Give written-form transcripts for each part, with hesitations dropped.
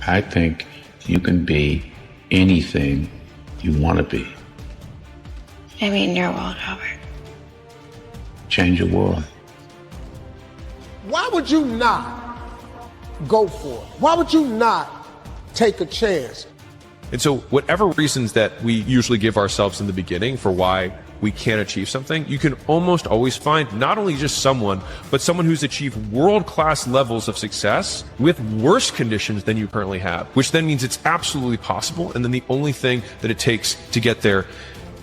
I think you can be anything you want to be. Maybe in your world, Robert. Change your world. Why would you not go for it? Why would you not take a chance? And so whatever reasons that we usually give ourselves in the beginning for why we can't achieve something, you can almost always find not only just someone, but someone who's achieved world-class levels of success with worse conditions than you currently have, which then means it's absolutely possible. And then the only thing that it takes to get there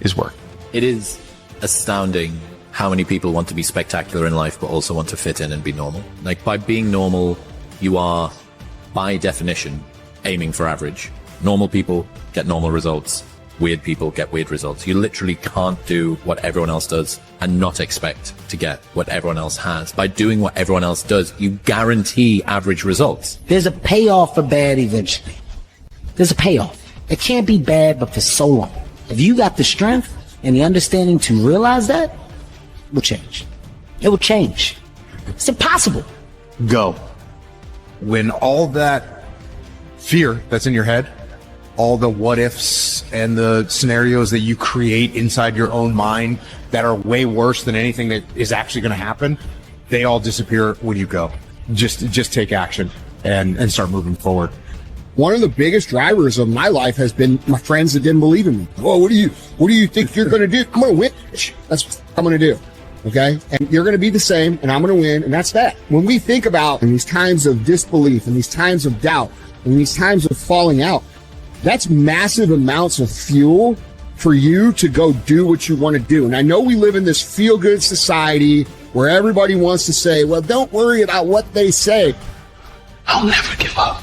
is work. It is astounding how many people want to be spectacular in life, but also want to fit in and be normal. Like, by being normal, you are, by definition, aiming for average. Normal people get normal results. Weird people get weird results. You literally can't do what everyone else does and not expect to get what everyone else has. By doing what everyone else does, you guarantee average results. There's a payoff for bad eventually. There's a payoff. It can't be bad, but for so long. If you got the strength and the understanding to realize that, it will change. It will change. It's impossible. Go. When all that fear that's in your head, all the what ifs and the scenarios that you create inside your own mind that are way worse than anything that is actually going to happen, they all disappear when you go. Just take action and start moving forward. One of the biggest drivers of my life has been my friends that didn't believe in me. Oh, what do you think you're going to do? I'm going to win. That's what I'm going to do. Okay. And you're going to be the same and I'm going to win. And that's that. When we think about in these times of disbelief, in these times of doubt, in these times of falling out, that's massive amounts of fuel for you to go do what you want to do. And I know we live in this feel-good society where everybody wants to say, well, don't worry about what they say. I'll never give up.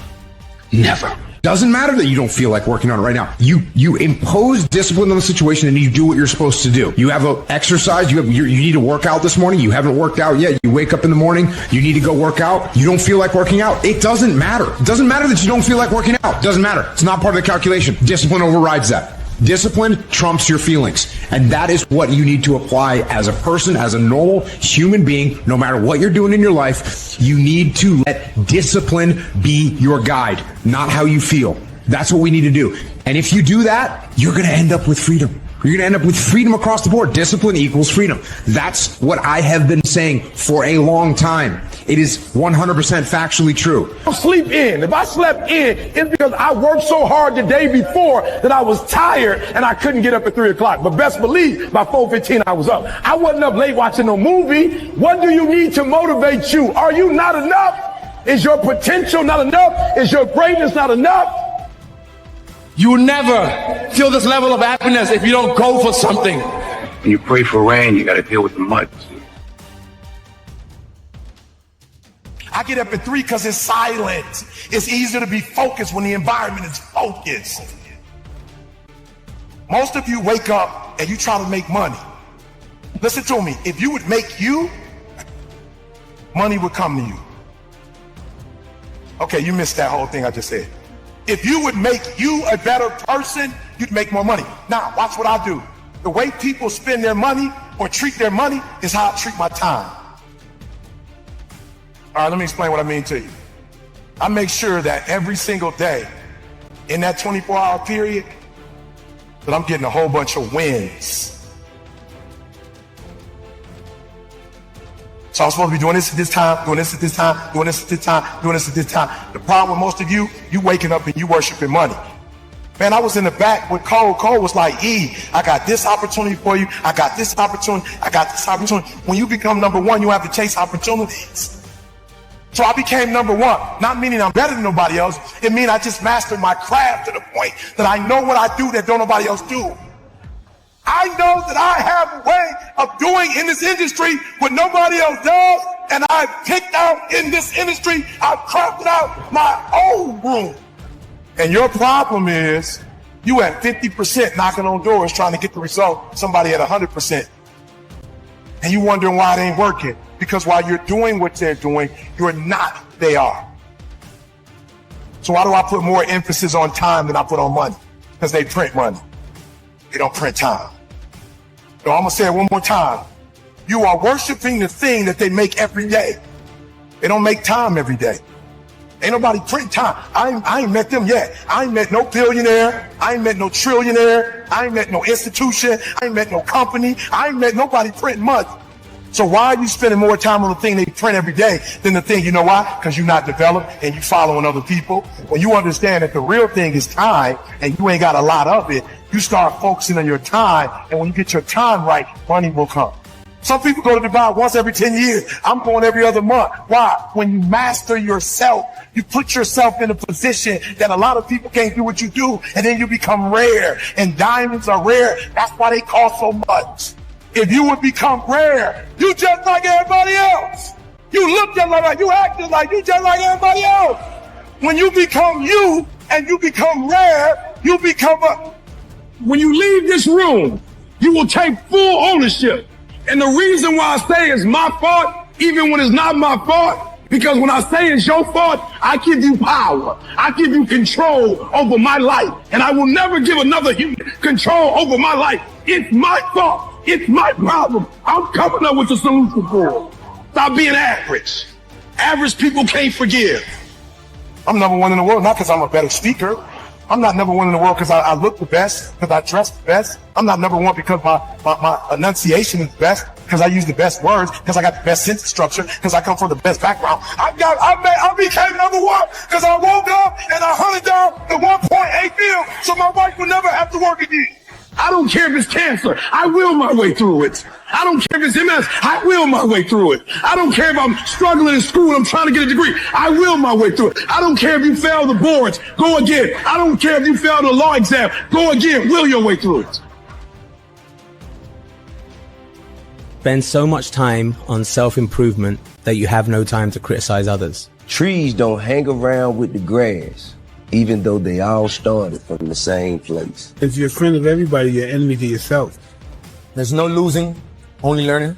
Never. Doesn't matter that you don't feel like working on it right now. You impose discipline on the situation and you do what you're supposed to do. You have an exercise, you need to work out this morning. You haven't worked out yet. You wake up in the morning, you need to go work out. You don't feel like working out. It doesn't matter. It doesn't matter that you don't feel like working out. It doesn't matter. It's not part of the calculation. Discipline overrides that. Discipline trumps your feelings. And that is what you need to apply as a person, as a normal human being, no matter what you're doing in your life. You need to let discipline be your guide, not how you feel. That's what we need to do. And if you do that, you're going to end up with freedom. You're going to end up with freedom across the board. Discipline equals freedom. That's what I have been saying for a long time. It is 100% factually true. I sleep in. If I slept in, it's because I worked so hard the day before that I was tired and I couldn't get up at 3 o'clock. But best believe, by 4:15 I was up. I wasn't up late watching no movie. What do you need to motivate you? Are you not enough? Is your potential not enough? Is your greatness not enough? You will never feel this level of happiness if you don't go for something. When you pray for rain, you got to deal with the mud. I get up at 3 because it's silent. It's easier to be focused when the environment is focused. Most of you wake up and you try to make money. Listen to me. If you would make you, money would come to you. Okay, you missed that whole thing I just said. If you would make you a better person, you'd make more money. Now, watch what I do. The way people spend their money or treat their money is how I treat my time. All right, let me explain what I mean to you. I make sure that every single day in that 24-hour period that I'm getting a whole bunch of wins. So I'm supposed to be doing this at this time, doing this at this time, doing this at this time, doing this at this time. The problem with most of you waking up and you worshiping money. Man, I was in the back with Cole. Cole was like, E, I got this opportunity for you. I got this opportunity. I got this opportunity. When you become number one, you have to chase opportunities. So I became number one, not meaning I'm better than nobody else. It means I just mastered my craft to the point that I know what I do that don't nobody else do. I know that I have a way of doing in this industry what nobody else does, and I've picked out in this industry, I've crafted out my own room. And your problem is you at 50% knocking on doors trying to get the result, somebody at 100%. And you wondering why it ain't working. Because while you're doing what they're doing, you're not, they are. So why do I put more emphasis on time than I put on money? Because they print money. They don't print time. So I'm going to say it one more time. You are worshiping the thing that they make every day. They don't make time every day. Ain't nobody printing time. I ain't met them yet. I ain't met no billionaire. I ain't met no trillionaire. I ain't met no institution. I ain't met no company. I ain't met nobody printing money. So why are you spending more time on the thing they print every day than the thing, you know why? Because you're not developed and you following other people. When you understand that the real thing is time and you ain't got a lot of it, you start focusing on your time. And when you get your time right, money will come. Some people go to Dubai once every 10 years. I'm going every other month. Why? When you master yourself, you put yourself in a position that a lot of people can't do what you do, and then you become rare. And diamonds are rare. That's why they cost so much. If you would become rare, you just like everybody else. You look just like you acting like you just like everybody else. When you become you and you become rare, you become a... When you leave this room, you will take full ownership. And the reason why I say it's my fault, even when it's not my fault, because when I say it's your fault, I give you power. I give you control over my life. And I will never give another human control over my life. It's my fault. It's my problem. I'm coming up with the solution for it. Stop being average. Average people can't forgive. I'm number one in the world, not because I'm a better speaker. I'm not number one in the world because I look the best, because I dress the best. I'm not number one because my enunciation is best, because I use the best words, because I got the best sentence structure, because I come from the best background. I became number one because I woke up and I hunted down the 1.8 mil so my wife would never have to work again. I don't care if it's cancer. I will my way through it. I don't care if it's MS. I will my way through it. I don't care if I'm struggling in school and I'm trying to get a degree. I will my way through it. I don't care if you fail the boards. Go again. I don't care if you fail the law exam. Go again. Will your way through it. Spend so much time on self-improvement that you have no time to criticize others. Trees don't hang around with the grass, even though they all started from the same place. If you're a friend of everybody, you're enemy to yourself. There's no losing, only learning.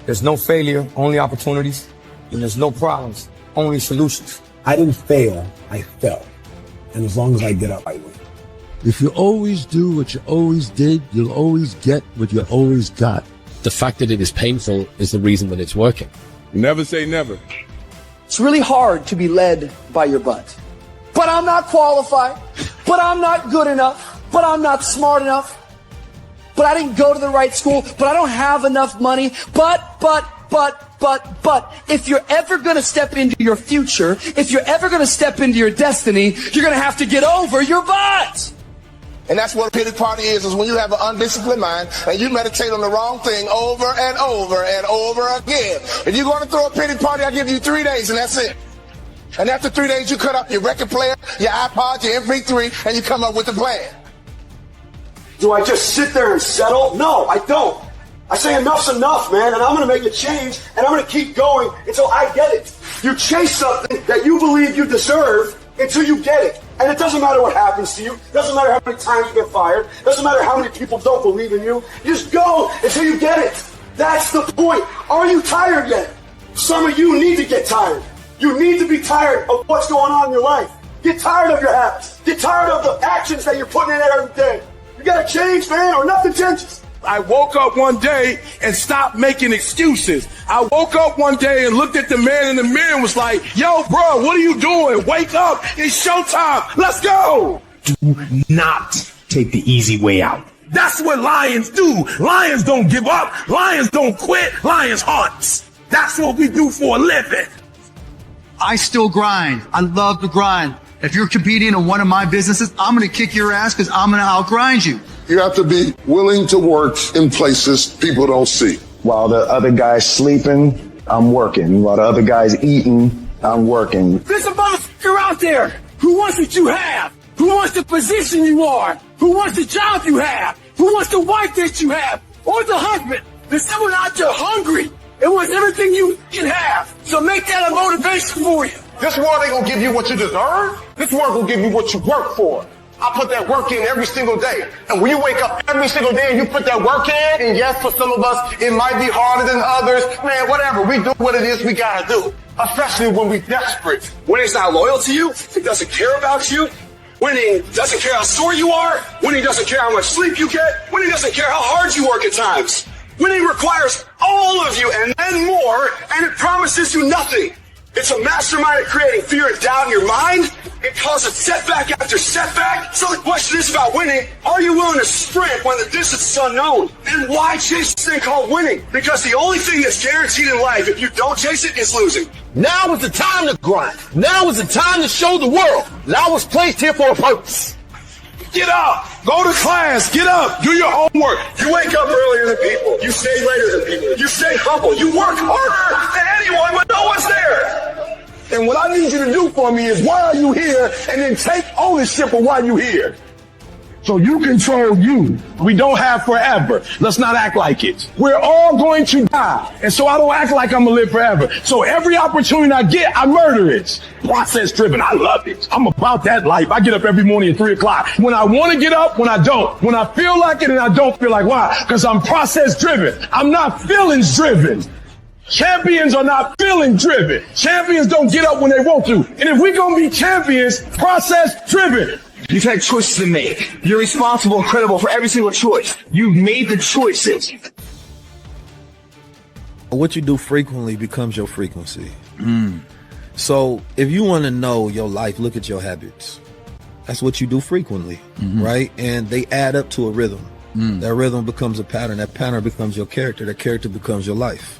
There's no failure, only opportunities. And there's no problems, only solutions. I didn't fail, I fell. And as long as I get up, I win. If you always do what you always did, you'll always get what you always got. The fact that it is painful is the reason that it's working. Never say never. It's really hard to be led by your butt. But I'm not qualified. But I'm not good enough. But I'm not smart enough. But I didn't go to the right school. But I don't have enough money. But. If you're ever going to step into your future, if you're ever going to step into your destiny, you're going to have to get over your butt. And that's what a pity party is when you have an undisciplined mind and you meditate on the wrong thing over and over and over again. If you're going to throw a pity party, I give you 3 days and that's it. And after 3 days, you cut up your record player, your iPod, your MP3, and you come up with a plan. Do I just sit there and settle? No, I don't. I say enough's enough, man, and I'm going to make a change, and I'm going to keep going until I get it. You chase something that you believe you deserve until you get it. And it doesn't matter what happens to you. It doesn't matter how many times you get fired. It doesn't matter how many people don't believe in you. You just go until you get it. That's the point. Are you tired yet? Some of you need to get tired. You need to be tired of what's going on in your life. Get tired of your habits. Get tired of the actions that you're putting in every day. You got to change, man, or nothing changes. I woke up one day and stopped making excuses. I woke up one day and looked at the man in the mirror and was like, yo, bro, what are you doing? Wake up. It's showtime. Let's go. Do not take the easy way out. That's what lions do. Lions don't give up. Lions don't quit. Lions hunt. That's what we do for a living. I still grind. I love to grind. If you're competing in one of my businesses, I'm going to kick your ass because I'm going to outgrind you. You have to be willing to work in places people don't see. While the other guy's sleeping, I'm working. While the other guy's eating, I'm working. There's a motherfucker out there who wants what you have, who wants the position you are, who wants the job you have, who wants the wife that you have, or the husband. There's someone out there hungry and wants everything you can have. So make that a motivation for you. This world ain't gonna give you what you deserve. This world will give you what you work for. I put that work in every single day. And when you wake up every single day and you put that work in, and yes, for some of us, it might be harder than others. Man, whatever. We do what it is we gotta do. Especially when we're desperate. When he's not loyal to you, he doesn't care about you, when he doesn't care how sore you are, when he doesn't care how much sleep you get, when he doesn't care how hard you work at times, when he requires all of you and then more, and it promises you nothing. It's a mastermind at creating fear and doubt in your mind. It causes setback after setback. So the question is about winning. Are you willing to sprint when the distance is unknown? And why chase this thing called winning? Because the only thing that's guaranteed in life, if you don't chase it, is losing. Now is the time to grind. Now is the time to show the world that I was placed here for a purpose. Get up. Go to class. Get up. Do your homework. You wake up earlier than people. You stay later than people. You stay humble. You work harder than anyone when no one's there. And what I need you to do for me is, why are you here? And then take ownership of why you're here. So you control you. We don't have forever. Let's not act like it. We're all going to die. And so I don't act like I'm going to live forever. So every opportunity I get, I murder it. Process driven. I love it. I'm about that life. I get up every morning at 3 o'clock. When I want to get up, when I don't. When I feel like it and I don't feel like, why? Because I'm process driven. I'm not feelings driven. Champions are not feeling driven. Champions don't get up when they want to. And if we're going to be champions, process driven. You've had choices to make. You're responsible and credible for every single choice. You've made the choices. What you do frequently becomes your frequency. So if you want to know your life, look at your habits. That's what you do frequently, right? And they add up to a rhythm. That rhythm becomes a pattern. That pattern becomes your character. That character becomes your life.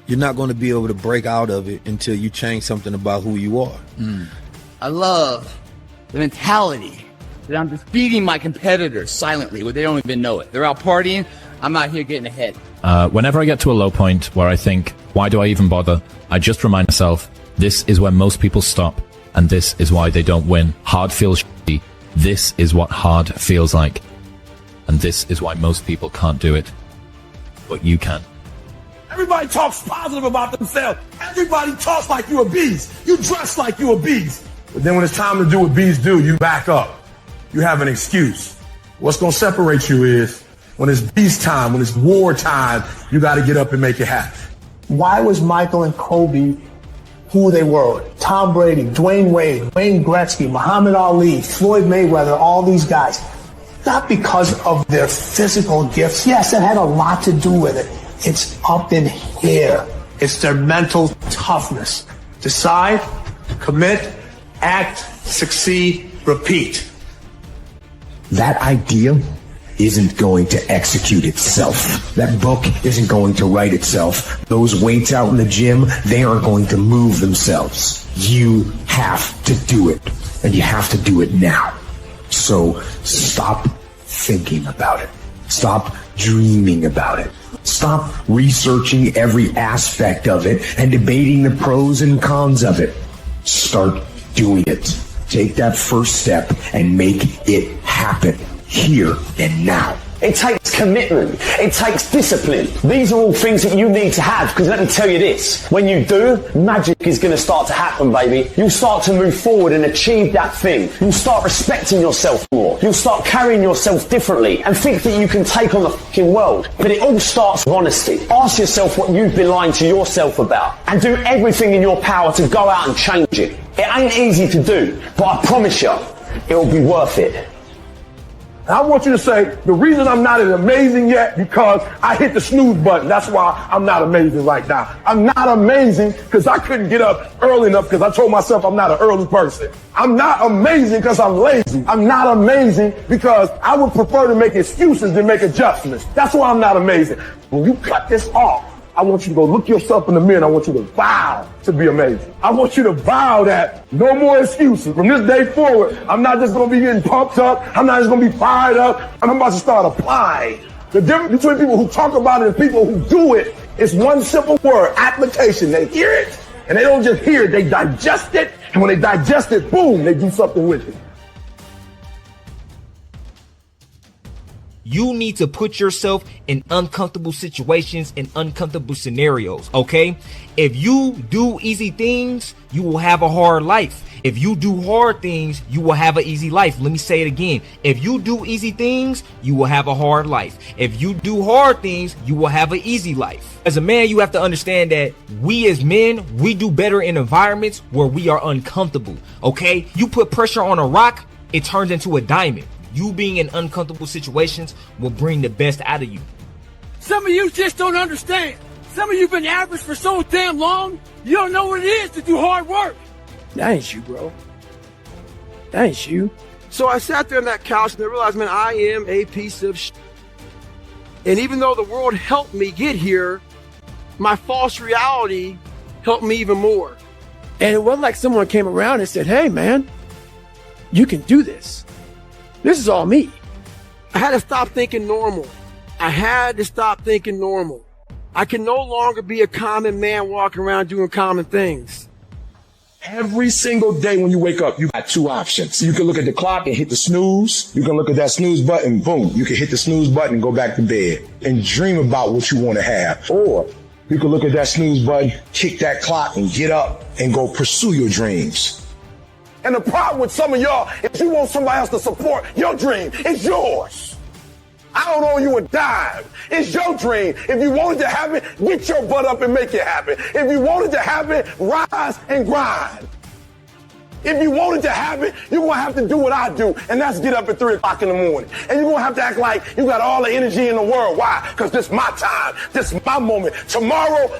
You're not going to be able to break out of it until you change something about who you are. I love the mentality that I'm just beating my competitors silently where they don't even know it. They're out partying. I'm out here getting ahead. Whenever I get to a low point where I think, why do I even bother? I just remind myself, this is where most people stop, and this is why they don't win. Hard feels shitty. This is what hard feels like. And this is why most people can't do it. But you can. Everybody talks positive about themselves. Everybody talks like you're a beast. You dress like you're a beast. But then when it's time to do what beasts do, you back up. You have an excuse. What's going to separate you is when it's beast time, when it's war time, you got to get up and make it happen. Why was Michael and Kobe who they were? Tom Brady, Dwayne Wade, Wayne Gretzky, Muhammad Ali, Floyd Mayweather, all these guys. Not because of their physical gifts. Yes, it had a lot to do with it. It's up in here. It's their mental toughness. Decide, commit, act, succeed, repeat. That idea isn't going to execute itself. That book isn't going to write itself. Those weights out in the gym, they aren't going to move themselves. You have to do it, and you have to do it now. So stop thinking about it. Stop dreaming about it. Stop researching every aspect of it and debating the pros and cons of it. Start doing it. Take that first step and make it happen here and now. It takes commitment. It takes discipline. These are all things that you need to have, because let me tell you this, when you do, magic is going to start to happen, baby. You'll start to move forward and achieve that thing. You'll start respecting yourself more. You'll start carrying yourself differently and think that you can take on the fucking world. But it all starts with honesty. Ask yourself what you've been lying to yourself about and do everything in your power to go out and change it. It ain't easy to do, but I promise you, it'll be worth it. I want you to say, the reason I'm not as amazing yet, because I hit the snooze button. That's why I'm not amazing right now. I'm not amazing because I couldn't get up early enough because I told myself I'm not an early person. I'm not amazing because I'm lazy. I'm not amazing because I would prefer to make excuses than make adjustments. That's why I'm not amazing. When you cut this off, I want you to go look yourself in the mirror and I want you to vow to be amazing. I want you to vow that no more excuses. From this day forward, I'm not just going to be getting pumped up. I'm not just going to be fired up. I'm about to start applying. The difference between people who talk about it and people who do it is one simple word, application. They hear it and they don't just hear it, they digest it. And when they digest it, boom, they do something with it. You need to put yourself in uncomfortable situations and uncomfortable scenarios, okay? If you do easy things, you will have a hard life. If you do hard things, you will have an easy life. Let me say it again. If you do easy things, you will have a hard life. If you do hard things, you will have an easy life. As a man, you have to understand that we as men, we do better in environments where we are uncomfortable, okay? You put pressure on a rock, it turns into a diamond. You being in uncomfortable situations will bring the best out of you. Some of you just don't understand. Some of you been average for so damn long, you don't know what it is to do hard work. That ain't you, bro. That ain't you. So I sat there on that couch and I realized, man, I am a piece of shit. And even though the world helped me get here, my false reality helped me even more. And it wasn't like someone came around and said, hey, man, you can do this. This is all me. I had to stop thinking normal. I had to stop thinking normal. I can no longer be a common man walking around doing common things. Every single day when you wake up, you got two options. You can look at the clock and hit the snooze. You can look at that snooze button, boom. You can hit the snooze button and go back to bed and dream about what you want to have. Or you can look at that snooze button, kick that clock and get up and go pursue your dreams. And the problem with some of y'all is you want somebody else to support your dream. It's yours. I don't owe you a dime. It's your dream. If you want it to happen, get your butt up and make it happen. If you want it to happen, rise and grind. If you want it to happen, you're going to have to do what I do, and that's get up at 3 o'clock in the morning. And you're going to have to act like you got all the energy in the world. Why? Because this is my time. This is my moment. Tomorrow.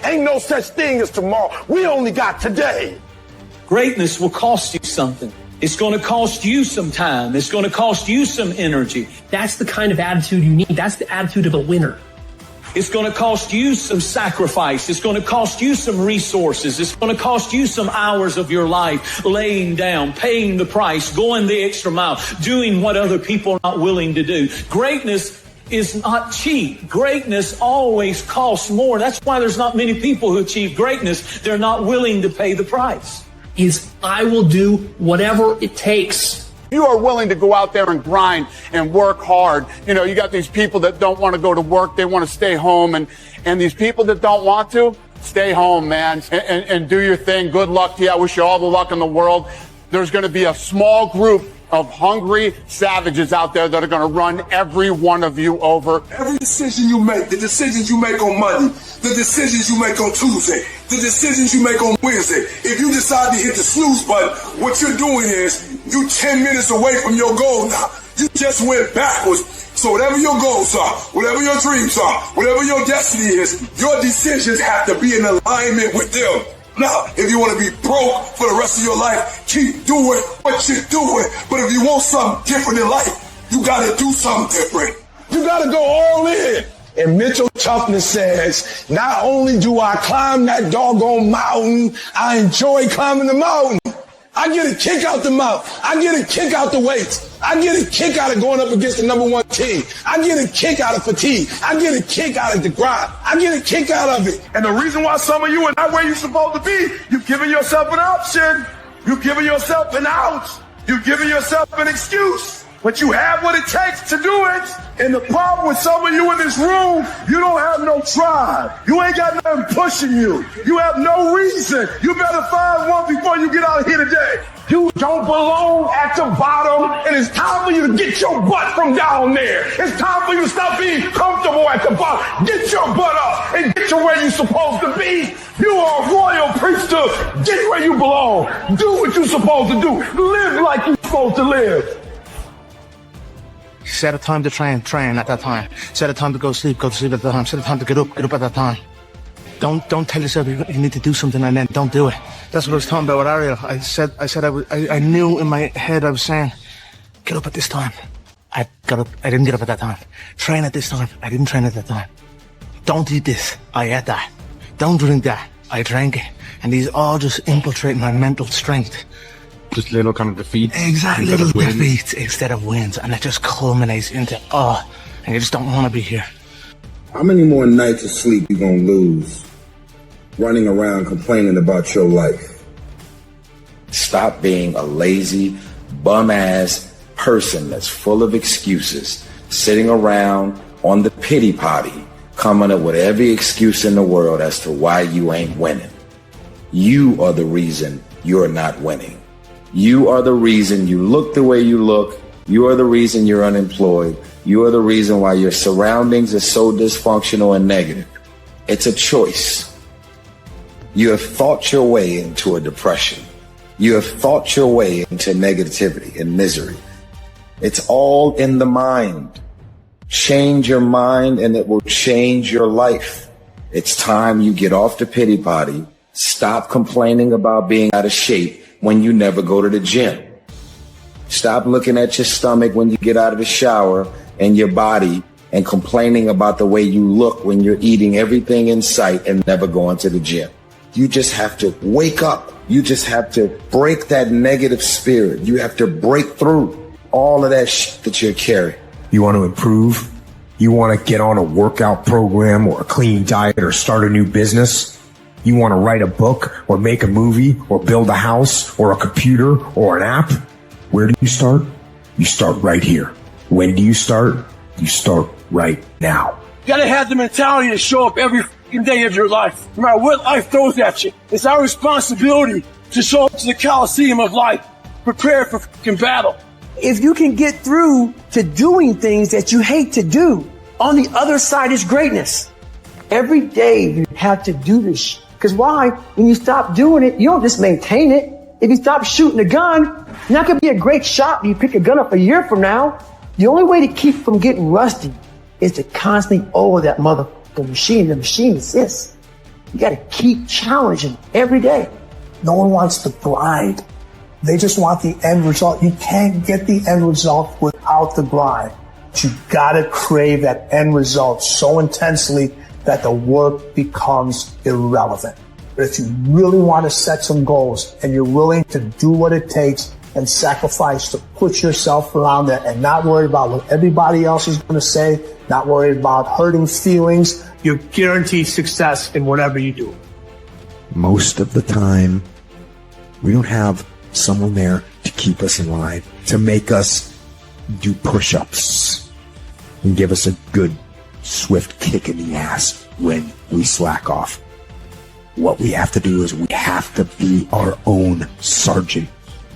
Ain't no such thing as tomorrow. We only got today. Greatness will cost you something. It's going to cost you some time. It's going to cost you some energy. That's the kind of attitude you need. That's the attitude of a winner. It's going to cost you some sacrifice. It's going to cost you some resources. It's going to cost you some hours of your life laying down, paying the price, going the extra mile, doing what other people are not willing to do. Greatness is not cheap. Greatness always costs more. That's why there's not many people who achieve greatness. They're not willing to pay the price. I will do whatever it takes. You are willing to go out there and grind and work hard. You know, you got these people that don't want to go to work. They want to stay home. And these people that don't want to, stay home, man, and do your thing. Good luck to you. I wish you all the luck in the world. There's going to be a small group of hungry savages out there that are going to run every one of you over. Every decision you make, the decisions you make on Monday, the decisions you make on Tuesday, the decisions you make on Wednesday, if you decide to hit the snooze button, what you're doing is you 10 minutes away from your goal now. You just went backwards. So whatever your goals are, whatever your dreams are, whatever your destiny is, your decisions have to be in alignment with them. Now, if you want to be broke for the rest of your life, keep doing what you're doing. But if you want something different in life, you got to do something different. You got to go all in. And mental toughness says, not only do I climb that doggone mountain, I enjoy climbing the mountain. I get a kick out the mountain. I get a kick out the weights. I get a kick out of going up against the number one team. I get a kick out of fatigue. I get a kick out of the grind. I get a kick out of it. And the reason why some of you are not where you're supposed to be, you've given yourself an option. You've given yourself an out. You've given yourself an excuse. But you have what it takes to do it. And the problem with some of you in this room, you don't have no drive. You ain't got nothing pushing you. You have no reason. You better find one before you get out of here today. You don't belong at the bottom, and it's time for you to get your butt from down there. It's time for you to stop being comfortable at the bottom. Get your butt up and get to where you're supposed to be. You are a royal priesthood. Get where you belong. Do what you're supposed to do. Live like you're supposed to live. Set a time to train at that time. Set a time to go to sleep at that time. Set a time to get up at that time. Don't tell yourself you need to do something and then don't do it. That's what I was talking about with Ariel. I knew in my head I was saying, get up at this time. I didn't get up at that time. Train at this time. I didn't train at that time. Don't eat this. I ate that. Don't drink that. I drank it. And these all just infiltrate my mental strength. Just little kind of defeats. Exactly, little defeats instead of wins. And it just culminates into, and you just don't want to be here. How many more nights of sleep you gonna lose running around complaining about your life? Stop being a lazy, bum-ass person that's full of excuses, sitting around on the pity potty, coming up with every excuse in the world as to why you ain't winning. You are the reason you're not winning. You are the reason you look the way you look. You are the reason you're unemployed. You are the reason why your surroundings are so dysfunctional and negative. It's a choice. You have thought your way into a depression. You have thought your way into negativity and misery. It's all in the mind. Change your mind and it will change your life. It's time you get off the pity potty. Stop complaining about being out of shape when you never go to the gym. Stop looking at your stomach when you get out of the shower and your body and complaining about the way you look when you're eating everything in sight and never going to the gym. You just have to wake up. You just have to break that negative spirit. You have to break through all of that shit that you're carrying. You want to improve? You want to get on a workout program or a clean diet or start a new business? You want to write a book or make a movie or build a house or a computer or an app? Where do you start? You start right here. When do you start? You start right now. You gotta have the mentality to show up every day of your life, no matter what life throws at you. It's our responsibility to show up to the Coliseum of life, prepared for battle. If you can get through to doing things that you hate to do, on the other side is greatness. Every day you have to do this. Because why? When you stop doing it, you don't just maintain it. If you stop shooting a gun, you're not going to be a great shot when you pick a gun up a year from now. The only way to keep from getting rusty is to constantly over that motherfucking machine. The machine exists. You got to keep challenging every day. No one wants to grind. They just want the end result. You can't get the end result without the grind. But you got to crave that end result so intensely that the work becomes irrelevant. But if you really want to set some goals and you're willing to do what it takes and sacrifice to put yourself around that and not worry about what everybody else is going to say, not worry about hurting feelings, you're guaranteed success in whatever you do. Most of the time, we don't have someone there to keep us in line, to make us do push-ups and give us a good, swift kick in the ass when we slack off. What we have to do is we have to be our own sergeant,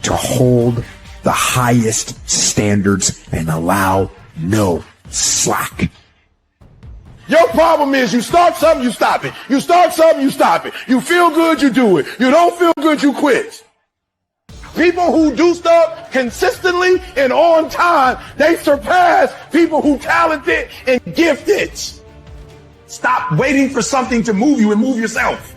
to hold the highest standards and allow no slack. Your problem is you start something, you stop it. You start something, you stop it. You feel good, you do it. You don't feel good, you quit. People who do stuff consistently and on time, they surpass people who talented and gifted. Stop waiting for something to move you and move yourself.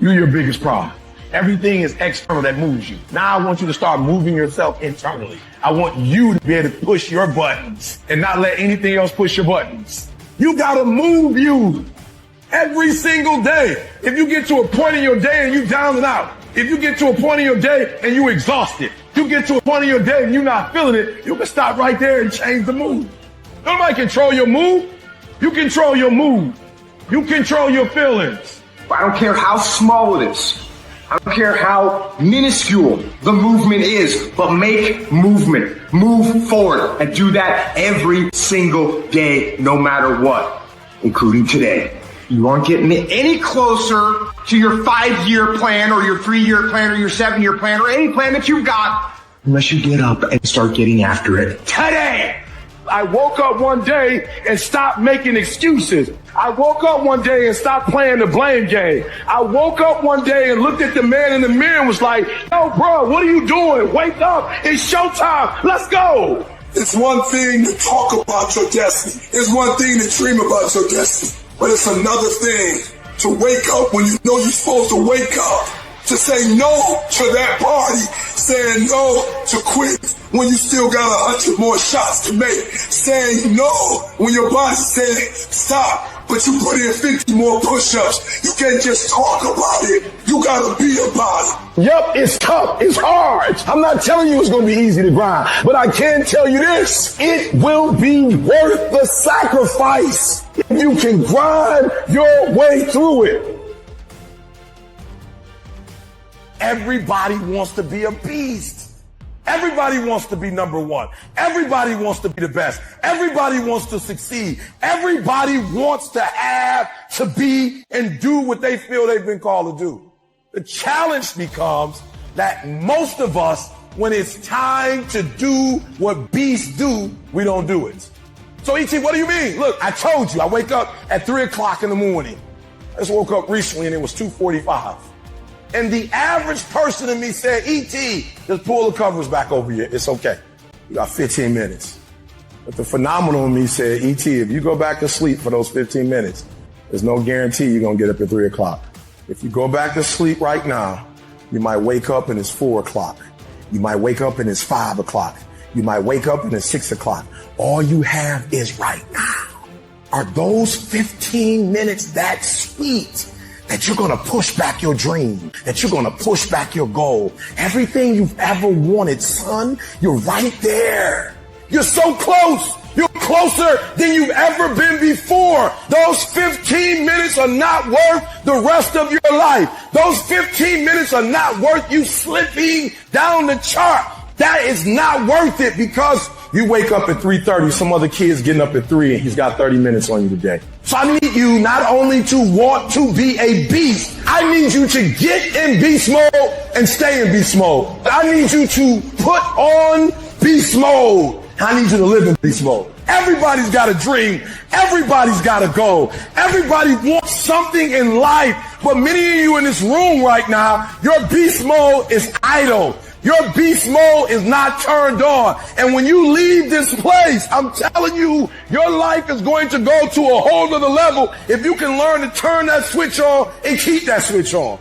You're your biggest problem. Everything is external that moves you. Now I want you to start moving yourself internally. I want you to be able to push your buttons and not let anything else push your buttons. You gotta move you every single day. If you get to a point in your day and you down and out, if you get to a point in your day and you exhausted, you get to a point in your day and you're not feeling it, you can stop right there and change the mood. Nobody control your mood. You control your mood. You control your feelings. I don't care how small it is. I don't care how minuscule the movement is, but make movement. Move forward and do that every single day, no matter what, including today. You aren't getting any closer to your 5-year plan or your 3-year plan or your 7-year plan or any plan that you've got unless you get up and start getting after it today. I woke up one day and stopped making excuses. I woke up one day and stopped playing the blame game. I woke up one day and looked at the man in the mirror and was like, yo, bro, what are you doing? Wake up. It's showtime. Let's go. It's one thing to talk about your destiny. It's one thing to dream about your destiny. But it's another thing to wake up when you know you're supposed to wake up. To say no to that party, saying no to quit when you still got 100 more shots to make, saying no when your body's saying stop, but you put in 50 more push-ups. You can't just talk about it. You gotta be about it. Yep, it's tough. It's hard. I'm not telling you it's gonna be easy to grind, but I can tell you this. It will be worth the sacrifice if you can grind your way through it. Everybody wants to be a beast. Everybody wants to be number one. Everybody wants to be the best. Everybody wants to succeed. Everybody wants to have, to be, and do what they feel they've been called to do. The challenge becomes that most of us, when it's time to do what beasts do, we don't do it. So E.T., what do you mean? Look, I told you, I wake up at 3 o'clock in the morning. I just woke up recently and it was 2:45. And the average person in me said, E.T., just pull the covers back over here. It's okay. You got 15 minutes. But the phenomenal in me said, E.T., if you go back to sleep for those 15 minutes, there's no guarantee you're going to get up at 3 o'clock. If you go back to sleep right now, you might wake up and it's 4 o'clock. You might wake up and it's 5 o'clock. You might wake up and it's 6 o'clock. All you have is right now. Are those 15 minutes that sweet that you're going to push back your dream, that you're going to push back your goal? Everything you've ever wanted, son, you're right there. You're so close. You're closer than you've ever been before. Those 15 minutes are not worth the rest of your life. Those 15 minutes are not worth you slipping down the chart. That is not worth it, because you wake up at 3:30, some other kid's getting up at 3 and he's got 30 minutes on you today. So I need you not only to want to be a beast, I need you to get in beast mode and stay in beast mode. I need you to put on beast mode. I need you to live in beast mode. Everybody's got a dream. Everybody's got a goal. Everybody wants something in life. But many of you in this room right now, your beast mode is idle. Your beast mode is not turned on. And when you leave this place, I'm telling you, your life is going to go to a whole other level if you can learn to turn that switch on and keep that switch on.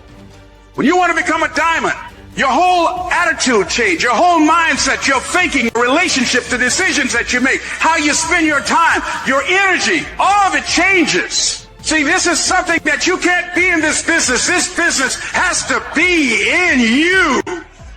When you want to become a diamond, your whole attitude change, your whole mindset, your thinking, your relationship, the decisions that you make, how you spend your time, your energy, all of it changes. See, this is something that you can't be in this business. This business has to be in you.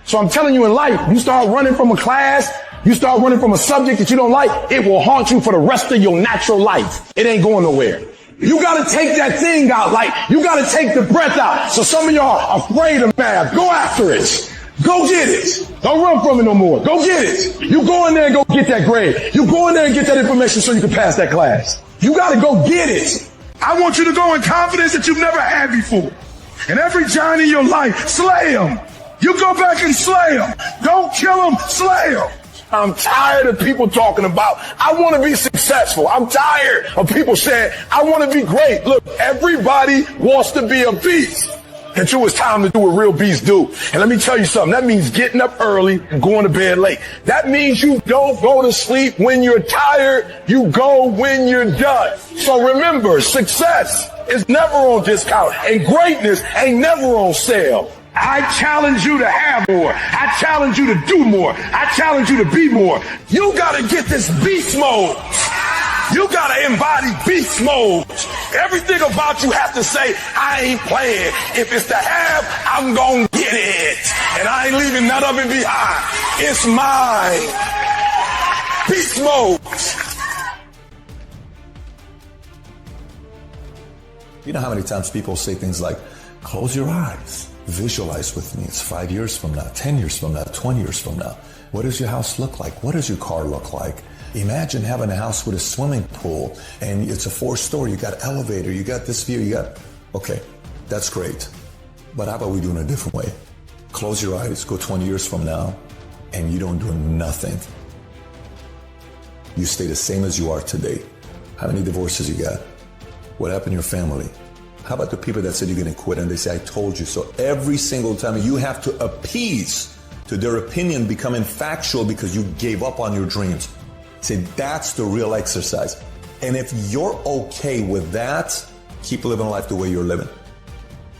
So I'm telling you, in life, you start running from a class, you start running from a subject that you don't like, it will haunt you for the rest of your natural life. It ain't going nowhere. You gotta take that thing out, like, you gotta take the breath out. So some of y'all are afraid of math. Go after it. Go get it. Don't run from it no more. Go get it. You go in there and go get that grade. You go in there and get that information so you can pass that class. You gotta go get it. I want you to go in confidence that you've never had before. And every giant in your life, slay him. You go back and slay him. Don't kill him, slay him. I'm tired of people talking about, I want to be successful. I'm tired of people saying, I want to be great. Look, everybody wants to be a beast. Until it's time to do what real beasts do. And let me tell you something. That means getting up early and going to bed late. That means you don't go to sleep when you're tired. You go when you're done. So remember, success is never on discount. And greatness ain't never on sale. I challenge you to have more. I challenge you to do more. I challenge you to be more. You gotta get this beast mode. You gotta embody beast mode. Everything about you have to say, I ain't playing. If it's to have, I'm gonna get it. And I ain't leaving none of it behind. It's mine. Beast mode. You know how many times people say things like, close your eyes. Visualize with me. It's 5 years from now, 10 years from now, 20 years from now. What does your house look like? What does your car look like? Imagine having a house with a swimming pool and it's a 4-story. You got an elevator. You got this view. You got, okay, that's great. But how about we do it a different way? Close your eyes, go 20 years from now, and you don't do nothing. You stay the same as you are today. How many divorces you got? What happened to your family? How about the people that said you're going to quit and they say, I told you so? Every single time you have to appease to their opinion becoming factual because you gave up on your dreams. Say, that's the real exercise. And if you're okay with that, keep living life the way you're living.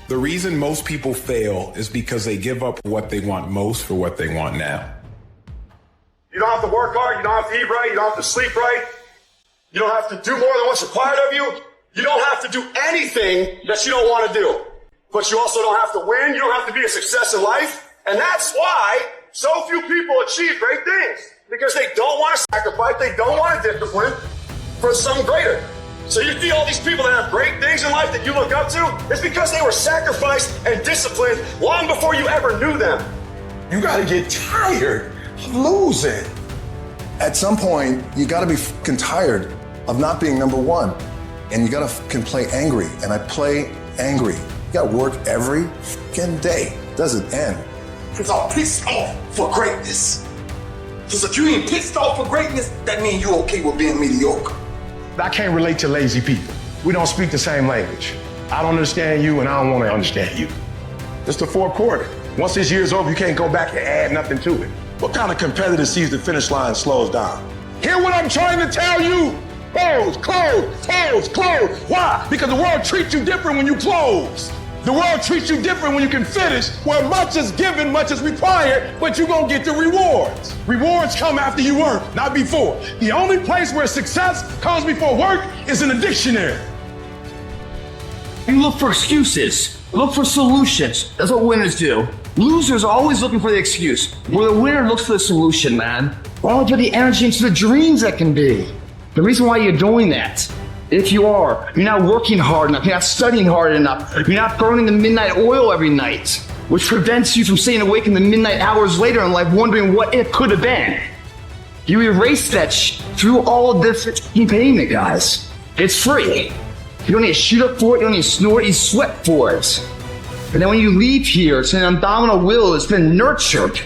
The reason most people fail is because they give up what they want most for what they want now. You don't have to work hard. You don't have to eat right. You don't have to sleep right. You don't have to do more than what's required of you. You don't have to do anything that you don't want to do. But you also don't have to win. You don't have to be a success in life. And that's why so few people achieve great things. Because they don't want to sacrifice. They don't want to discipline for something greater. So you see all these people that have great things in life that you look up to, it's because they were sacrificed and disciplined long before you ever knew them. You got to get tired of losing. At some point, you got to be fucking tired of not being number one. And you got to play angry. And I play angry. You got to work every fucking day. Doesn't end. Because I'm pissed off for greatness. Because if you ain't pissed off for greatness, that means you're okay with being mediocre. I can't relate to lazy people. We don't speak the same language. I don't understand you and I don't want to understand you. It's the fourth quarter. Once this year's over, you can't go back and add nothing to it. What kind of competitor sees the finish line and slows down? Hear what I'm trying to tell you? Close, close, close, close. Why? Because the world treats you different when you close. The world treats you different when you can finish, where much is given, much is required, but you're gonna get the rewards. Rewards come after you work, not before. The only place where success comes before work is in the dictionary. You look for excuses. Look for solutions. That's what winners do. Losers are always looking for the excuse, where the winner looks for the solution, man. Why don't you put the energy into the dreams that can be? The reason why you're doing that, if you are, you're not working hard enough, you're not studying hard enough, you're not burning the midnight oil every night, which prevents you from staying awake in the midnight hours later in life wondering what it could have been. You erase that through all of this payment, guys. It's free. You don't need to shoot up for it, you don't need to snort, you sweat for it. And then when you leave here, it's an abdominal will that's been nurtured.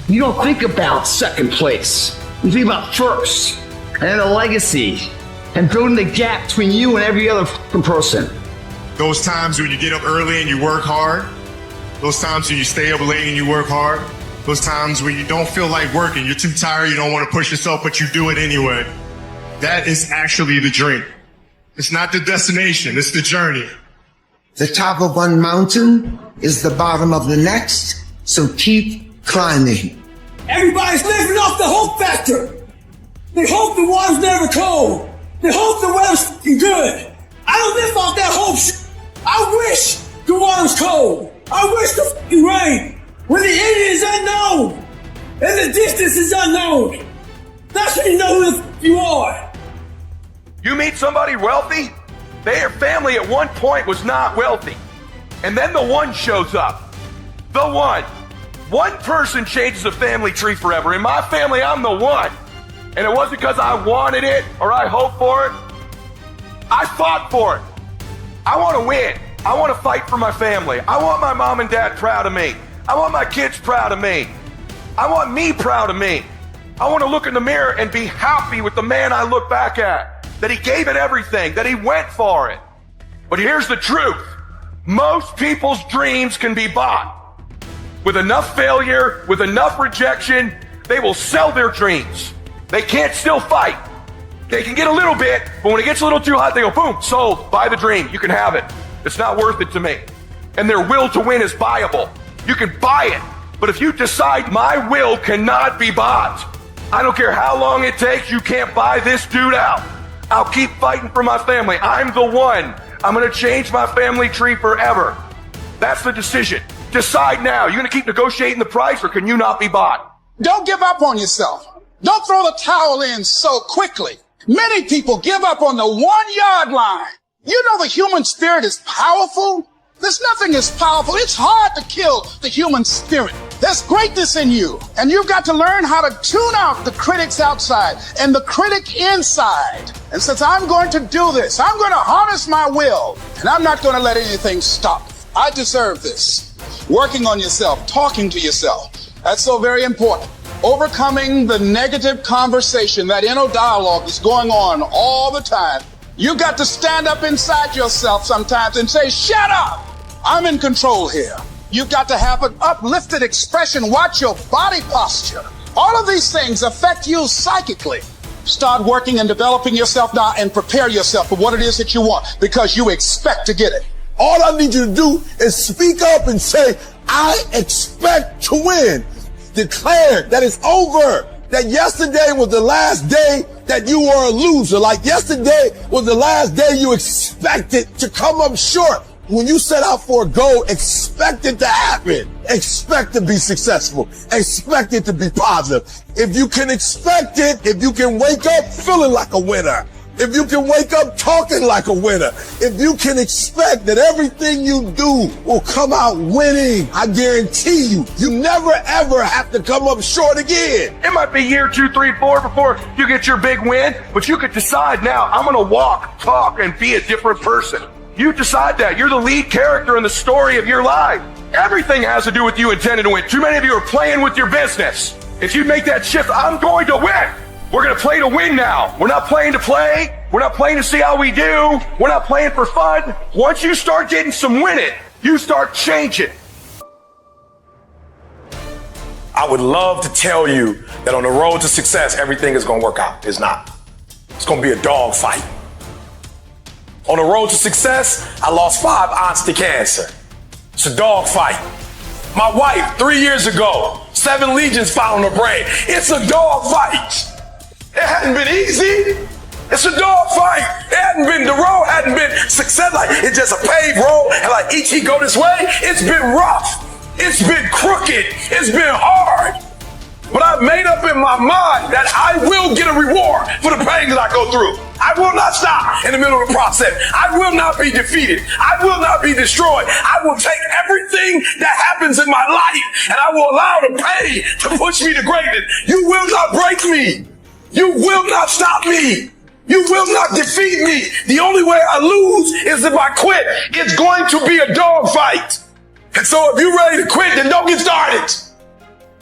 You don't think about second place. You think about first, and then the legacy, and building the gap between you and every other person. Those times when you get up early and you work hard, those times when you stay up late and you work hard, those times when you don't feel like working, you're too tired, you don't want to push yourself, but you do it anyway. That is actually the dream. It's not the destination, it's the journey. The top of one mountain is the bottom of the next, so keep climbing. Everybody's living off the hope factor. They hope the water's never cold. They hope the weather's good. I don't live off that hope shit. I wish the water's cold. I wish the rain. When the end is unknown and the distance is unknown, that's when you know who you are. You meet somebody wealthy, their family at one point was not wealthy. And then the one shows up. The one. One person changes a family tree forever. In my family, I'm the one. And it wasn't because I wanted it or I hoped for it. I fought for it. I want to win. I want to fight for my family. I want my mom and dad proud of me. I want my kids proud of me. I want me proud of me. I want to look in the mirror and be happy with the man I look back at. That he gave it everything, that he went for it. But here's the truth. Most people's dreams can be bought. With enough failure, with enough rejection, they will sell their dreams. They can't still fight. They can get a little bit, but when it gets a little too hot, they go, boom, sold, buy the dream, you can have it. It's not worth it to me. And their will to win is buyable. You can buy it, but if you decide my will cannot be bought, I don't care how long it takes, you can't buy this dude out. I'll keep fighting for my family. I'm the one. I'm going to change my family tree forever. That's the decision. Decide now. You're going to keep negotiating the price, or can you not be bought? Don't give up on yourself. Don't throw the towel in so quickly. Many people give up on the 1 yard line. You know the human spirit is powerful. There's nothing as powerful. It's hard to kill the human spirit. There's greatness in you. And you've got to learn how to tune out the critics outside and the critic inside. And since I'm going to do this, I'm going to harness my will. And I'm not going to let anything stop. I deserve this. Working on yourself, talking to yourself. That's so very important. Overcoming the negative conversation, that inner dialogue that's going on all the time. You've got to stand up inside yourself sometimes and say, shut up! I'm in control here. You've got to have an uplifted expression. Watch your body posture. All of these things affect you psychically. Start working and developing yourself now and prepare yourself for what it is that you want, because you expect to get it. All I need you to do is speak up and say, I expect to win. Declare that it's over. That yesterday was the last day that you were a loser. Like yesterday was the last day you expected to come up short. When you set out for a goal, expect it to happen. Expect to be successful. Expect it to be positive. If you can expect it, if you can wake up feeling like a winner, if you can wake up talking like a winner, if you can expect that everything you do will come out winning, I guarantee you, you never ever have to come up short again. It might be year 2, 3, 4 before you get your big win, but you could decide now, I'm going to walk, talk, and be a different person. You decide that. You're the lead character in the story of your life. Everything has to do with you intending to win. Too many of you are playing with your business. If you make that shift, I'm going to win. We're going to play to win now. We're not playing to play. We're not playing to see how we do. We're not playing for fun. Once you start getting some winning, you start changing. I would love to tell you that on the road to success, everything is going to work out. It's not. It's going to be a dog fight. On the road to success, I lost 5 aunts to cancer. It's a dog fight. My wife, 3 years ago, 7 legions found on her brain. It's a dog fight. It hadn't been easy. It's a dog fight. It hadn't been, the road hadn't been success. Like, it's just a paved road, and like each he go this way, it's been rough. It's been crooked. It's been hard. But I've made up in my mind that I will get a reward for the pain that I go through. I will not stop in the middle of the process. I will not be defeated. I will not be destroyed. I will take everything that happens in my life and I will allow the pain to push me to greatness. You will not break me. You will not stop me. You will not defeat me. The only way I lose is if I quit. It's going to be a dog fight. And so if you're ready to quit, then don't get started.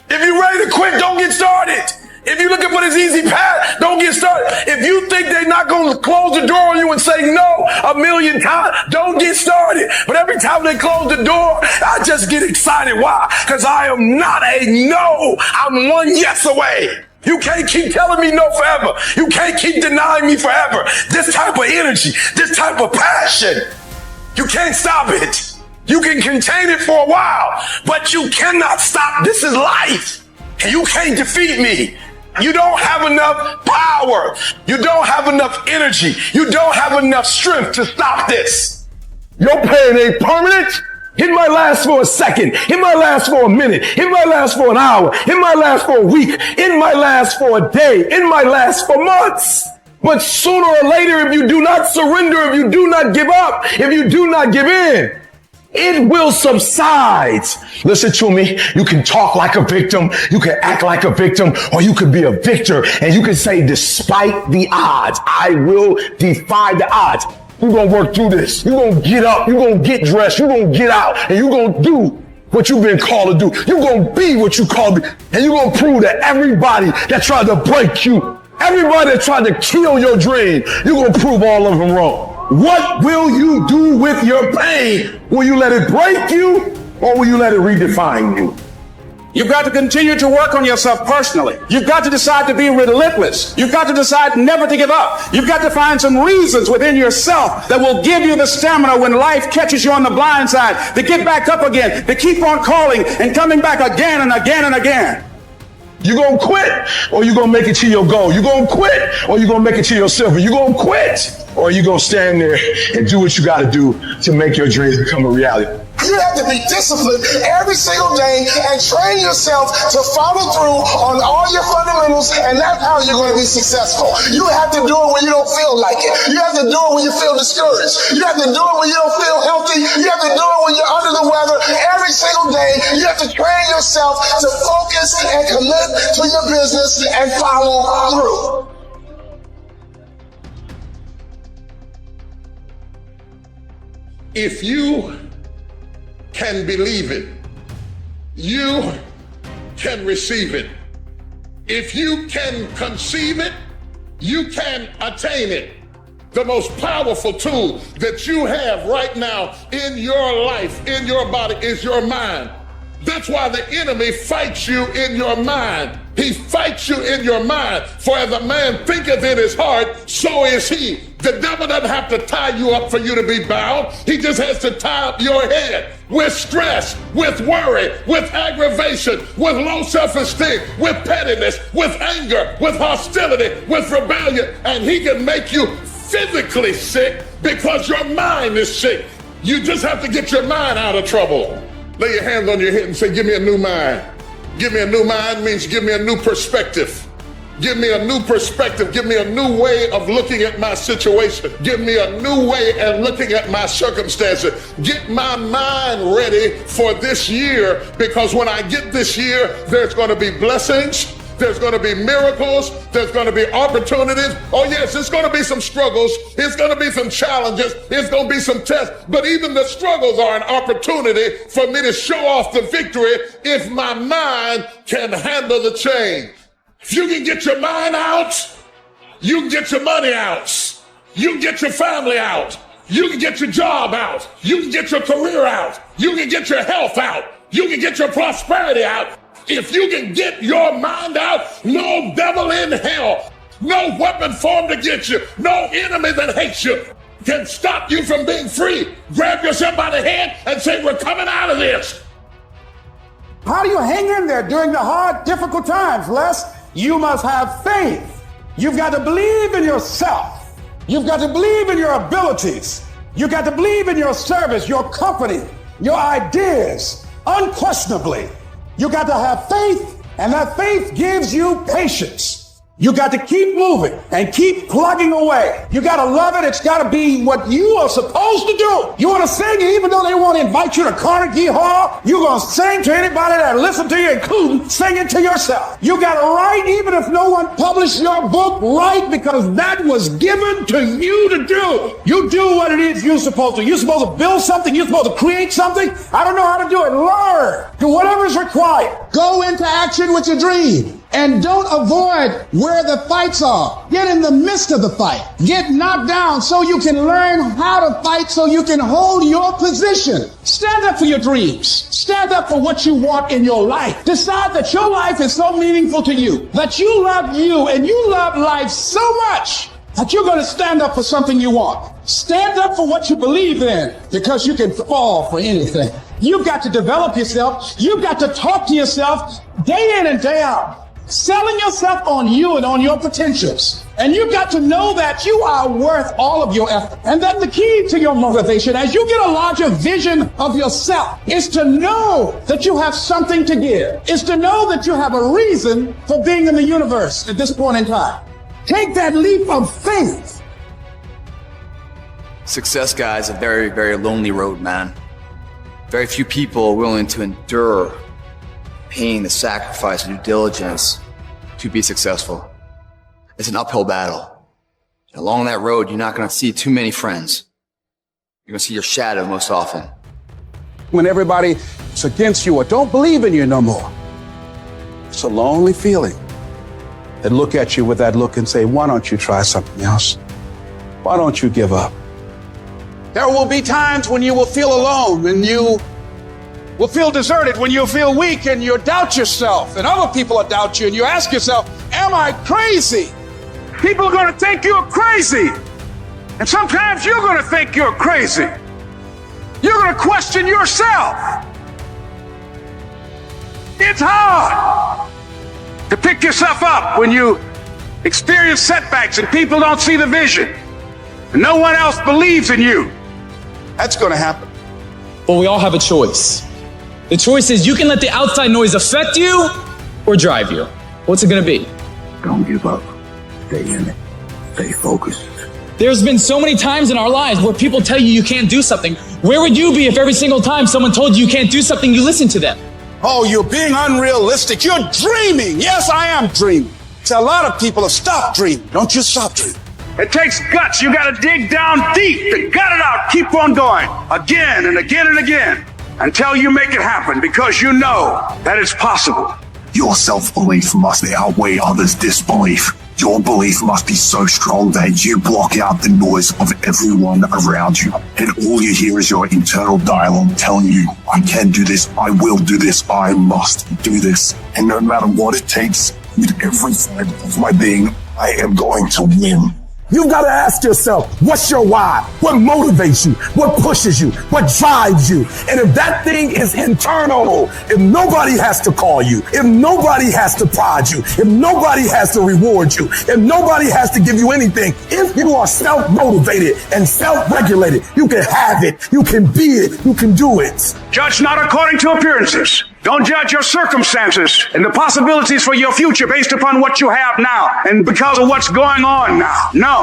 If you're ready to quit, don't get started. If you're looking for this easy path, don't get started. If you think they're not going to close the door on you and say no 1,000,000 times, don't get started. But every time they close the door, I just get excited. Why? Because I am not a no. I'm one yes away. You can't keep telling me no forever. You can't keep denying me forever. This type of energy, this type of passion, you can't stop it. You can contain it for a while, but you cannot stop. This is life. And you can't defeat me. You don't have enough power. You don't have enough energy. You don't have enough strength to stop this. Your pain ain't permanent. It might last for a second. It might last for a minute. It might last for an hour. It might last for a week. It might last for a day. It might last for months. But sooner or later, if you do not surrender, if you do not give up, if you do not give in, it will subside. Listen to me. You can talk like a victim. You can act like a victim, or you could be a victor. And you can say, despite the odds, I will defy the odds. You're going to work through this. You're going to get up. You're going to get dressed. You're going to get out. And you're going to do what you've been called to do. You're going to be what you called to be. And you're going to prove to everybody that tried to break you, everybody that tried to kill your dream, you're going to prove all of them wrong. What will you do with your pain? Will you let it break you, or will you let it redefine you? You've got to continue to work on yourself personally. You've got to decide to be relentless. You've got to decide never to give up. You've got to find some reasons within yourself that will give you the stamina when life catches you on the blind side to get back up again, to keep on calling and coming back again and again and again. You gonna quit, or you gonna make it to your goal? You gonna quit, or you gonna make it to your silver? You gonna quit, or you gonna stand there and do what you gotta do to make your dreams become a reality? You have to be disciplined every single day and train yourself to follow through on all your fundamentals, and that's how you're going to be successful. You have to do it when you don't feel like it. You have to do it when you feel discouraged. You have to do it when you don't feel healthy. You have to do it when you're under the weather. Every single day, you have to train yourself to focus and commit to your business and follow through. If you can believe it, you can receive it. If you can conceive it, you can attain it. The most powerful tool that you have right now in your life, in your body, is your mind. That's why the enemy fights you in your mind. He fights you in your mind. For as a man thinketh in his heart, so is he. The devil doesn't have to tie you up for you to be bound. He just has to tie up your head with stress, with worry, with aggravation, with low self-esteem, with pettiness, with anger, with hostility, with rebellion. And he can make you physically sick because your mind is sick. You just have to get your mind out of trouble. Lay your hands on your head and say, give me a new mind. Give me a new mind means give me a new perspective. Give me a new perspective. Give me a new way of looking at my situation. Give me a new way of looking at my circumstances. Get my mind ready for this year, because when I get this year, there's going to be blessings. There's going to be miracles. There's going to be opportunities. Oh yes, it's going to be some struggles. It's going to be some challenges. It's going to be some tests. But even the struggles are an opportunity for me to show off the victory if my mind can handle the change. If you can get your mind out, you can get your money out. You can get your family out. You can get your job out. You can get your career out. You can get your health out. You can get your prosperity out. If you can get your mind out, no devil in hell, no weapon formed against you, no enemy that hates you can stop you from being free. Grab yourself by the hand and say, we're coming out of this. How do you hang in there during the hard, difficult times, Les? You must have faith. You've got to believe in yourself. You've got to believe in your abilities. You've got to believe in your service, your company, your ideas, unquestionably. You got to have faith, and that faith gives you patience. You got to keep moving and keep plugging away. You got to love it. It's got to be what you are supposed to do. You want to sing, even though they want to invite you to Carnegie Hall, you're going to sing to anybody that listen to you, including singing to yourself. You got to write, even if no one published your book, write, because that was given to you to do. You do what it is you're supposed to. You're supposed to build something. You're supposed to create something. I don't know how to do it. Learn. Do whatever is required. Go into action with your dream. And don't avoid where the fights are. Get in the midst of the fight. Get knocked down so you can learn how to fight, so you can hold your position. Stand up for your dreams. Stand up for what you want in your life. Decide that your life is so meaningful to you, that you love you and you love life so much that you're going to stand up for something you want. Stand up for what you believe in, because you can fall for anything. You've got to develop yourself. You've got to talk to yourself day in and day out. Selling yourself on you and on your potentials. And you've got to know that you are worth all of your effort. And that the key to your motivation, as you get a larger vision of yourself, is to know that you have something to give. Is to know that you have a reason for being in the universe at this point in time. Take that leap of faith. Success, guys, a very, very lonely road, man. Very few people are willing to endure pain, the sacrifice, the due diligence to be successful. It's an uphill battle. And along that road, you're not going to see too many friends. You're going to see your shadow most often. When everybody is against you or don't believe in you no more, it's a lonely feeling. They look at you with that look and say, why don't you try something else? Why don't you give up? There will be times when you will feel alone, when you will feel deserted, when you'll feel weak and you doubt yourself and other people will doubt you and you ask yourself, am I crazy? People are going to think you're crazy. And sometimes you're going to think you're crazy. You're going to question yourself. It's hard to pick yourself up when you experience setbacks and people don't see the vision and no one else believes in you. That's going to happen. But we all have a choice. The choice is you can let the outside noise affect you or drive you. What's it going to be? Don't give up. Stay in it. Stay focused. There's been so many times in our lives where people tell you can't do something. Where would you be if every single time someone told you can't do something, you listened to them? Oh, you're being unrealistic. You're dreaming. Yes, I am dreaming. So a lot of people have stopped dreaming. Don't you stop dreaming. It takes guts. You got to dig down deep to gut it out. Keep on going again and again and again until you make it happen, because you know that it's possible. Your self-belief must outweigh others' disbelief. Your belief must be so strong that you block out the noise of everyone around you. And all you hear is your internal dialogue telling you, I can do this, I will do this, I must do this. And no matter what it takes, with every fiber of my being, I am going to win. You've got to ask yourself, what's your why? What motivates you? What pushes you? What drives you? And if that thing is internal, if nobody has to call you, if nobody has to prod you, if nobody has to reward you, if nobody has to give you anything, if you are self-motivated and self-regulated, you can have it, you can be it, you can do it. Judge not according to appearances. Don't judge your circumstances and the possibilities for your future based upon what you have now and because of what's going on now. No.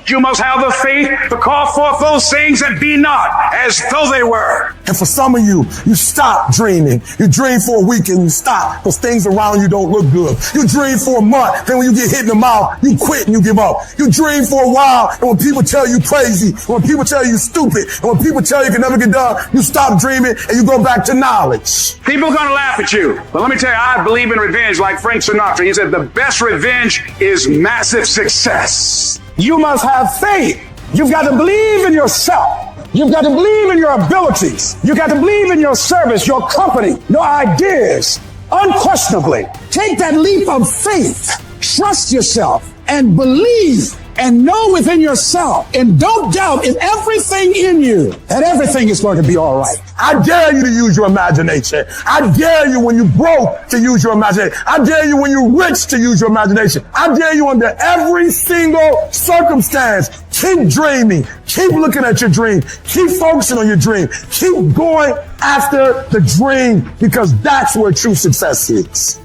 You must have the faith to call forth those things that be not as though they were. And for some of you, you stop dreaming. You dream for a week and you stop because things around you don't look good. You dream for a month, then when you get hit in the mouth, you quit and you give up. You dream for a while, and when people tell you crazy, and when people tell you stupid, and when people tell you can never get done, you stop dreaming and you go back to knowledge. People are going to laugh at you. But let me tell you, I believe in revenge like Frank Sinatra. He said the best revenge is massive success. You must have faith. You've got to believe in yourself. You've got to believe in your abilities. You've got to believe in your service, your company, your ideas, unquestionably. Take that leap of faith. Trust yourself and believe and know within yourself and don't doubt in everything in you that everything is going to be all right. I dare you to use your imagination. I dare you when you're broke to use your imagination. I dare you when you're rich to use your imagination. I dare you under every single circumstance. Keep dreaming. Keep looking at your dream. Keep focusing on your dream. Keep going after the dream because that's where true success is.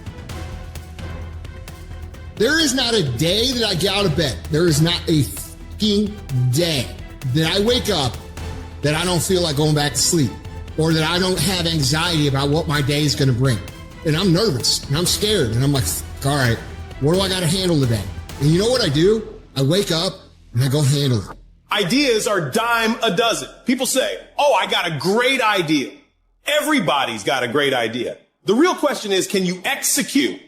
There is not a day that I get out of bed. There is not a fucking day that I wake up that I don't feel like going back to sleep or that I don't have anxiety about what my day is going to bring. And I'm nervous and I'm scared and I'm like, all right, what do I got to handle today? And you know what I do? I wake up and I go handle it. Ideas are dime a dozen. People say, oh, I got a great idea. Everybody's got a great idea. The real question is, can you execute?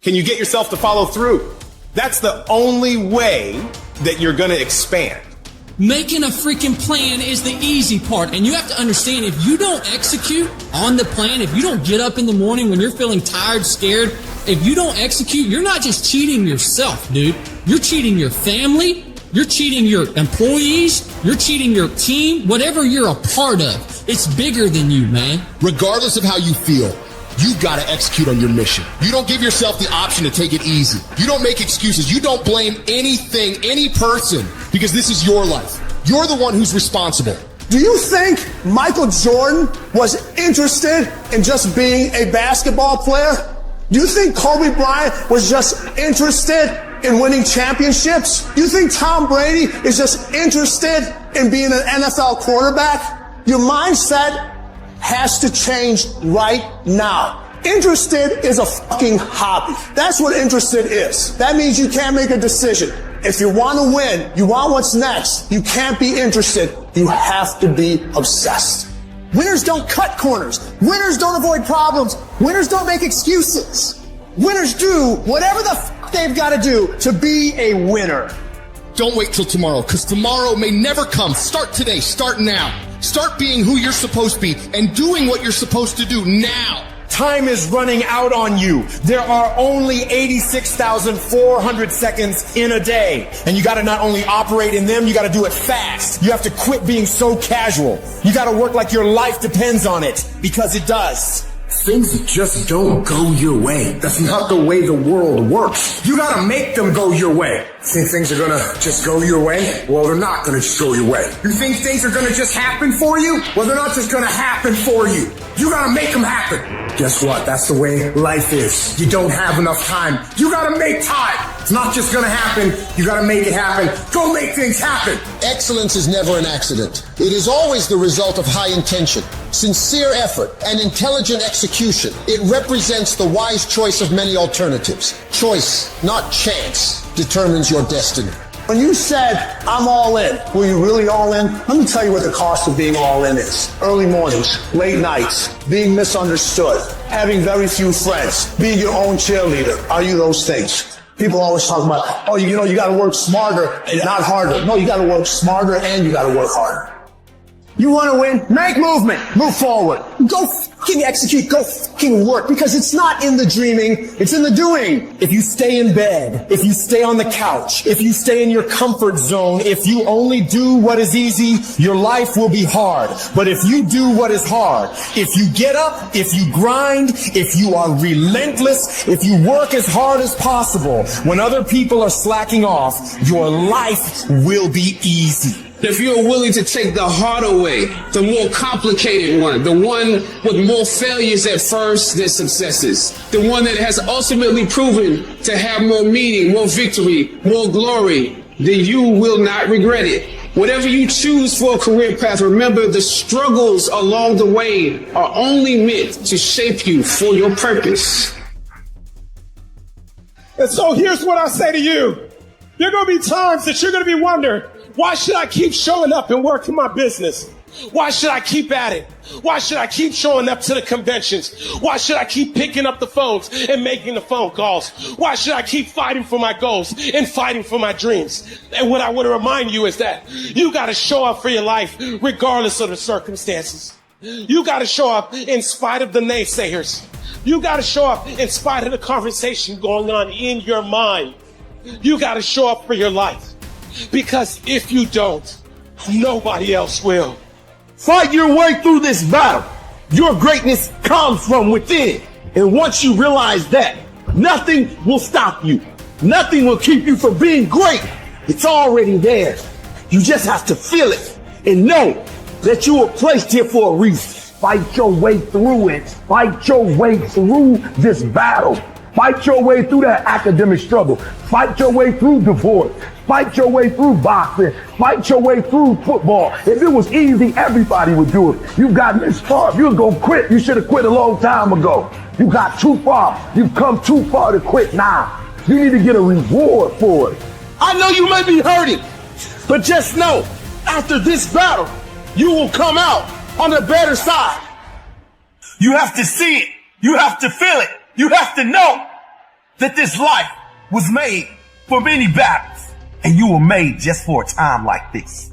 Can you get yourself to follow through? That's the only way that you're going to expand. Making a freaking plan is the easy part. And you have to understand, if you don't execute on the plan, if you don't get up in the morning when you're feeling tired, scared, if you don't execute, you're not just cheating yourself, dude. You're cheating your family. You're cheating your employees. You're cheating your team. Whatever you're a part of, it's bigger than you, man. Regardless of how you feel, you got to execute on your mission. You don't give yourself the option to take it easy. You don't make excuses. You don't blame anything, any person, because this is your life. You're the one who's responsible. Do you think Michael Jordan was interested in just being a basketball player? Do you think Kobe Bryant was just interested in winning championships? Do you think Tom Brady is just interested in being an NFL quarterback? Your mindset has to change right now. Interested is a fucking hobby. That's what interested is. That means you can't make a decision. If you want to win, you want what's next, you can't be interested. You have to be obsessed. Winners don't cut corners. Winners don't avoid problems. Winners don't make excuses. Winners do whatever the fuck they've got to do to be a winner. Don't wait till tomorrow, because tomorrow may never come. Start today. Start now. Start being who you're supposed to be and doing what you're supposed to do now. Time is running out on you. There are only 86,400 seconds in a day. And you got to not only operate in them, you got to do it fast. You have to quit being so casual. You got to work like your life depends on it, because it does. Things just don't go your way. That's not the way the world works. You gotta make them go your way. Think things are gonna just go your way? Well, they're not gonna just go your way. You think things are gonna just happen for you? Well, they're not just gonna happen for you. You gotta make them happen. Guess what? That's the way life is. You don't have enough time. You gotta make time. It's not just gonna happen. You gotta make it happen. Go make things happen. Excellence is never an accident. It is always the result of high intention, sincere effort, and intelligent execution. It represents the wise choice of many alternatives. Choice, not chance, determines your destiny. When you said, I'm all in, were you really all in? Let me tell you what the cost of being all in is. Early mornings, late nights, being misunderstood, having very few friends, being your own cheerleader. Are you those things? People always talk about, oh, you got to work smarter and not harder. No, you got to work smarter and you got to work harder. You want to win? Make movement. Move forward. Go fucking execute. Go fucking work, because it's not in the dreaming. It's in the doing. If you stay in bed, if you stay on the couch, if you stay in your comfort zone, if you only do what is easy, your life will be hard. But if you do what is hard, if you get up, if you grind, if you are relentless, if you work as hard as possible, when other people are slacking off, your life will be easy. If you're willing to take the harder way, the more complicated one, the one with more failures at first than successes, the one that has ultimately proven to have more meaning, more victory, more glory, then you will not regret it. Whatever you choose for a career path, remember the struggles along the way are only meant to shape you for your purpose. And so here's what I say to you. There are going to be times that you're going to be wondering, why should I keep showing up and working my business? Why should I keep at it? Why should I keep showing up to the conventions? Why should I keep picking up the phones and making the phone calls? Why should I keep fighting for my goals and fighting for my dreams? And what I want to remind you is that you got to show up for your life regardless of the circumstances. You got to show up in spite of the naysayers. You got to show up in spite of the conversation going on in your mind. You got to show up for your life. Because if you don't, nobody else will. Fight your way through this battle. Your greatness comes from within. And once you realize that, nothing will stop you. Nothing will keep you from being great. It's already there. You just have to feel it and know that you were placed here for a reason. Fight your way through it. Fight your way through this battle. Fight your way through that academic struggle. Fight your way through divorce. Fight your way through boxing. Fight your way through football. If it was easy, everybody would do it. You've gotten this far. If you were going to quit, you should have quit a long time ago. You got too far. You've come too far to quit now. You need to get a reward for it. I know you may be hurting, but just know, after this battle, you will come out on the better side. You have to see it. You have to feel it. You have to know that this life was made for many battles, and you were made just for a time like this.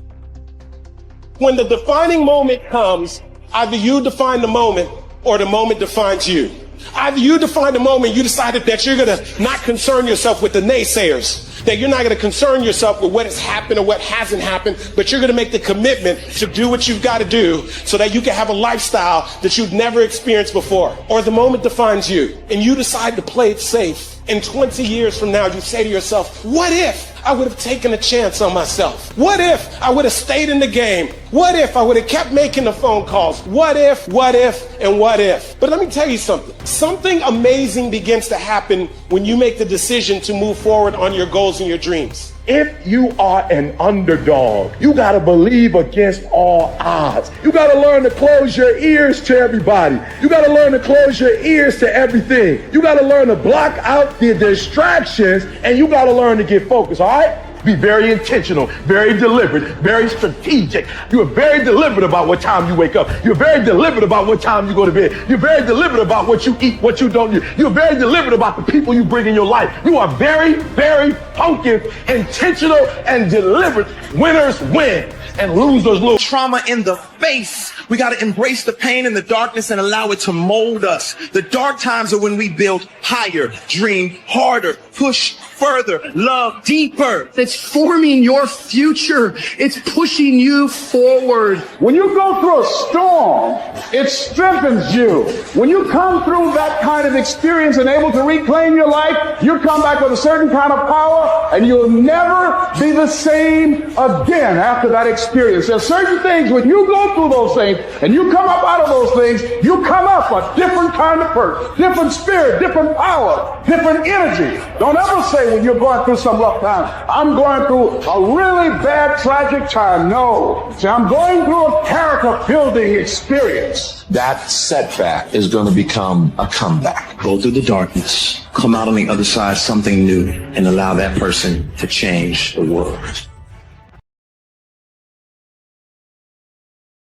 When the defining moment comes, either you define the moment or the moment defines you. Either you define the moment, you decided that you're going to not concern yourself with the naysayers, that you're not going to concern yourself with what has happened or what hasn't happened, but you're going to make the commitment to do what you've got to do so that you can have a lifestyle that you've never experienced before. Or the moment defines you, and you decide to play it safe. And 20 years from now, you say to yourself, what if I would have taken a chance on myself? What if I would have stayed in the game? What if I would have kept making the phone calls? What if, and what if? But let me tell you something. Something amazing begins to happen when you make the decision to move forward on your goals and your dreams. If you are an underdog, you got to believe against all odds. You got to learn to close your ears to everybody. You got to learn to close your ears to everything. You got to learn to block out the distractions, and you got to learn to get focused, all right? Be very intentional, very deliberate, very strategic. You are very deliberate about what time you wake up. You're very deliberate about what time you go to bed. You're very deliberate about what you eat, what you don't eat. You're very deliberate about the people you bring in your life. You are very, very focused, intentional, and deliberate. Winners win and losers lose. Trauma in the face. We got to embrace the pain and the darkness and allow it to mold us. The dark times are when we build higher, dream harder, push further, love deeper. It's forming your future. It's pushing you forward. When you go through a storm, it strengthens you. When you come through that kind of experience and able to reclaim your life, you come back with a certain kind of power, and you'll never be the same again after that experience. There's certain things, when you go through those things and you come up out of those things, you come up a different kind of person, different spirit, different power, different energy. Don't ever say when you're going through some rough time, I'm going through a really bad, tragic time. No. See, I'm going through a character building experience. That setback is going to become a comeback. Go through the darkness, come out on the other side something new, and allow that person to change the world.